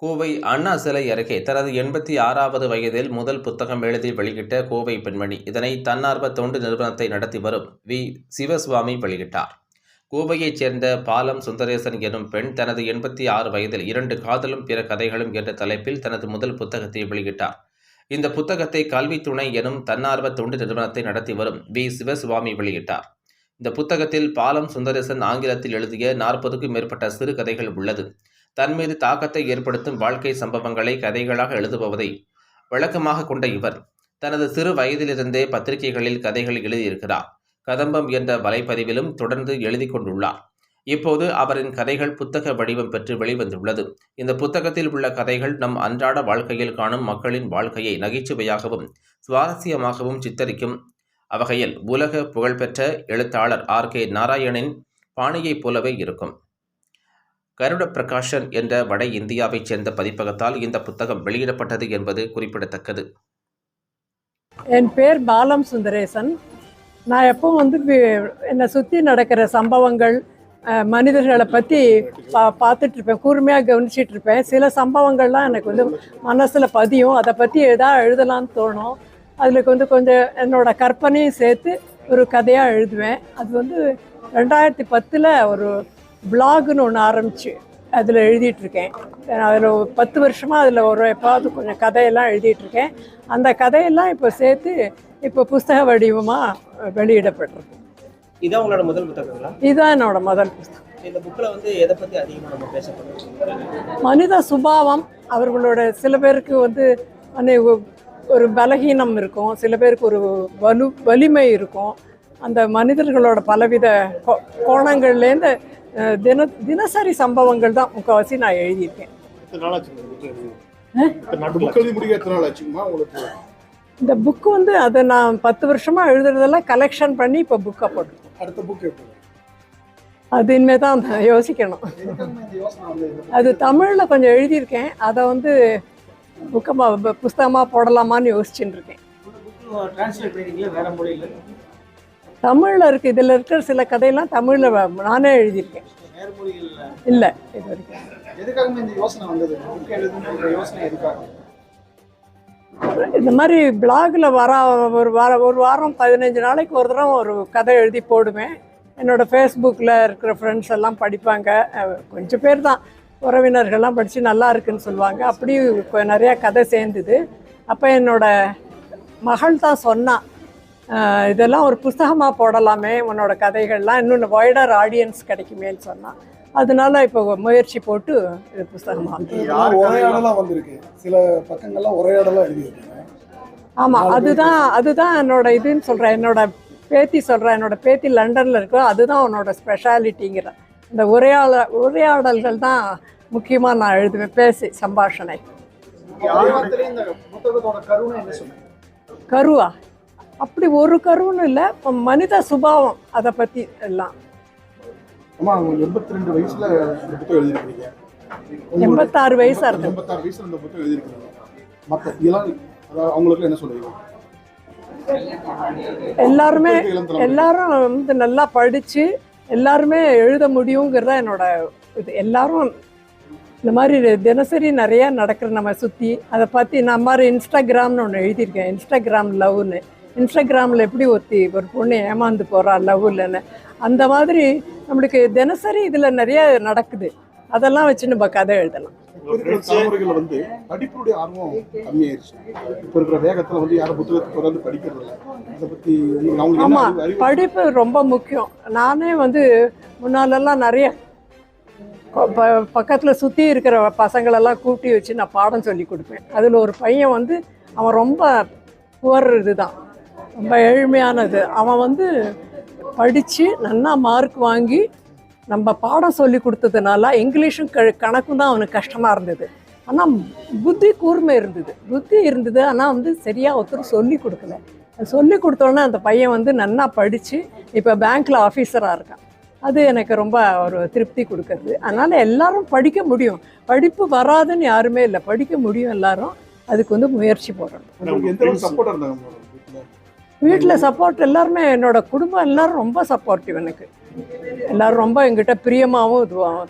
கோவை அண்ணா சிலை அருகே தனது 86வது வயதில் முதல் புத்தகம் எழுதி வெளியிட்ட கோவை பெண்மணி இதனை தன்னார்வ தொண்டு நிறுவனத்தை நடத்தி வரும் வி. சிவசுவாமி வெளியிட்டார். கோவையைச் சேர்ந்த பாலம் சுந்தரேசன் எனும் பெண் தனது 86 வயதில் 2 காதலும் பிற கதைகளும் என்ற தலைப்பில் தனது முதல் புத்தகத்தை வெளியிட்டார். இந்த புத்தகத்தை கல்வித்துணை எனும் தன்னார்வ தொண்டு நிறுவனத்தை நடத்தி வரும் வி. சிவசுவாமி வெளியிட்டார். இந்த புத்தகத்தில் பாலம் சுந்தரேசன் ஆங்கிலத்தில் எழுதிய 40க்கும் மேற்பட்ட சிறுகதைகள் உள்ளது. தன் மீது தாக்கத்தை ஏற்படுத்தும் வாழ்க்கை சம்பவங்களை கதைகளாக எழுதுபவதை வழக்கமாக கொண்ட இவர் தனது சிறு வயதிலிருந்தே பத்திரிகைகளில் கதைகள் எழுதியிருக்கிறார். கதம்பம் என்ற வலைப்பதிவிலும் தொடர்ந்து எழுதி கொண்டுள்ளார். இப்போது அவரின் கதைகள் புத்தக வடிவம் பெற்று வெளிவந்துள்ளது. இந்த புத்தகத்தில் உள்ள கதைகள் நம் அன்றாட வாழ்க்கையில் காணும் மக்களின் வாழ்க்கையை நகைச்சுவையாகவும் சுவாரஸ்யமாகவும் சித்தரிக்கும் அவ்வகையில் உலக புகழ்பெற்ற எழுத்தாளர் R.K. நாராயணின் பாணியைப் போலவே இருக்கும். கருட பிரகாஷன் என்ற வட இந்தியாவைச் சேர்ந்த பதிப்பகத்தால் இந்த புத்தகம் வெளியிடப்பட்டது என்பது குறிப்பிடத்தக்கது. என் பேர் பாலம் சுந்தரேசன். நான் எப்பவும் என்னை சுற்றி நடக்கிற சம்பவங்கள், மனிதர்களை பற்றி பார்த்துட்ருப்பேன், கூர்மையாக கவனிச்சிட்டு இருப்பேன். சில சம்பவங்கள்லாம் எனக்கு மனசில் பதியும். அதை பற்றி எதாவது எழுதலான்னு தோணும். அதில் கொஞ்சம் என்னோடய கற்பனையும் சேர்த்து ஒரு கதையாக எழுதுவேன். அது 2010 ஒரு பிளாகுன்னு ஒன்று ஆரம்பித்து அதில் எழுதிட்டுருக்கேன். அதில் 10 வருஷமாக அதில் எப்பாவது கொஞ்சம் கதையெல்லாம் எழுதிட்டுருக்கேன். அந்த கதையெல்லாம் இப்போ சேர்த்து இப்போ புஸ்தக வடிவமாக வெளியிடப்பட்டிருக்கு. இதான் உங்களோட முதல் புத்தகங்களா? இதுதான் என்னோட முதல் புத்தகம். இந்த புக்கில் எதை பற்றி அதிகமாக நம்ம பேசப்படுறோம்? மனித சுபாவம். அவர்களோட சில பேருக்கு ஒரு பலகீனம் இருக்கும், சில பேருக்கு ஒரு வலிமை இருக்கும். அந்த மனிதர்களோட பலவித கோணங்கள்லேருந்து தினசரி சம்பவங்கள் தான் முக்கால்வாசி நான் எழுதியிருக்கேன். இந்த புக்கு அதை நான் 10 வருஷமாக எழுதுறதெல்லாம் கலெக்ஷன் பண்ணி இப்போ புக்கை போட்டுருக்கேன். அது இனிமேல் தான் யோசிக்கணும். அது தமிழில் கொஞ்சம் எழுதியிருக்கேன். அதை புஸ்தகமாக போடலாமான்னு யோசிச்சுட்டு இருக்கேன். தமிழில் இருக்குது. இதில் இருக்கிற சில கதையெல்லாம் தமிழில் நானே எழுதியிருக்கேன். இல்லை, இது வரைக்கும். இந்த மாதிரி பிளாகில் ஒரு வாரம் 15 நாளைக்கு ஒரு தடவை ஒரு கதை எழுதி போடுவேன். என்னோடய ஃபேஸ்புக்கில் இருக்கிற ஃப்ரெண்ட்ஸ் எல்லாம் படிப்பாங்க. கொஞ்சம் பேர் தான், உறவினர்கள்லாம் படித்து நல்லா இருக்குன்னு சொல்லுவாங்க. அப்படி நிறையா கதை சேர்ந்துது. அப்போ என்னோடய மகள் தான் சொன்னான், இதெல்லாம் ஒரு புஸ்தகமாக போடலாமே, உன்னோட கதைகள்லாம் இன்னும் வைடர் ஆடியன்ஸ் கிடைக்குமேன்னு சொன்னான். அதனால இப்போ முயற்சி போட்டு இது புஸ்தகமாக வந்திருக்கு. சில பக்கங்கள்லாம் உரையாடலாம் எழுதியிருக்கீங்க. ஆமாம், அதுதான் என்னோட இதுன்னு சொல்கிறேன். என்னோட பேத்தி லண்டனில் இருக்கோ, அதுதான் உன்னோட ஸ்பெஷாலிட்டிங்கிற. இந்த உரையாடல்கள் தான் முக்கியமாக நான் எழுதுவேன். பேசி சம்பாஷணை. கருவா அப்படி ஒரு கருன்னு இல்லை, இப்போ மனித சுபாவம் அதை பற்றி எல்லாம். 82 வயசுல இந்த புத்தகம் எழுதிருக்கீங்க. 86 வயசா இருக்கு. 86 வயசுல இந்த புத்தகம் எழுதிருக்கீங்க. மற்ற அவங்களுக்கு என்ன சொல்லுவீங்க? எல்லாரும் நல்லா படித்து எல்லாருமே எழுத முடியுங்கிறதா என்னோட இது. எல்லாரும் இந்த மாதிரி தினசரி நிறையா நடக்கிற நம்ம சுற்றி அதை பற்றி நான் மாதிரி இன்ஸ்டாகிராம்னு ஒன்று எழுதியிருக்கேன். இன்ஸ்டாகிராம் லவ்னு. இன்ஸ்டாகிராமில் எப்படி ஒரு பொண்ணு ஏமாந்து போகிறா லவ் இல்லைன்னு, அந்த மாதிரி நம்மளுக்கு தினசரி இதில் நிறைய நடக்குது. அதெல்லாம் வச்சு நம்ம கதை எழுதலாம். தலைமுறைகள் படிப்புடைய ஆர்வம் கம்மியாயிருச்சு. இப்போ இருக்கிற வேகத்தில் யாரும் புத்தகத்தை தொடர்ந்து படிக்கிறது இல்லை. அதை பற்றி ஆமாம், படிப்பு ரொம்ப முக்கியம். நானே முன்னாலெல்லாம் நிறைய பக்கத்தில் சுற்றி இருக்கிற பசங்களெல்லாம் கூட்டி வச்சு நான் பாடம் சொல்லி கொடுப்பேன். அதில் ஒரு பையன் அவன் ரொம்ப புவர், இதுதான் ரொம்ப ஏழ்மையானது. அவன் படித்து நல்லா மார்க் வாங்கி நம்ம பாடம் சொல்லி கொடுத்ததுனால இங்கிலீஷும் கணக்கும் தான் அவனுக்கு கஷ்டமாக இருந்தது. ஆனால் புத்தி இருந்தது. ஆனால் சரியாக ஒருத்தர் சொல்லி கொடுக்கல. சொல்லி கொடுத்தோன்னே அந்த பையன் நல்லா படித்து இப்போ பேங்க்கில் ஆஃபீஸராக இருக்கான். அது எனக்கு ரொம்ப ஒரு திருப்தி கொடுக்குறது. அதனால் எல்லாரும் படிக்க முடியும். படிப்பு வராதுன்னு யாருமே இல்லை, படிக்க முடியும் எல்லாரும். அதுக்கு முயற்சி போடுறோம். வீட்டில் சப்போர்ட் எல்லாருமே, என்னோடய குடும்பம் எல்லோரும் ரொம்ப சப்போர்ட்டிவ். எனக்கு எல்லோரும் ரொம்ப எங்கிட்ட பிரியமாகவும் இதுவாகவும்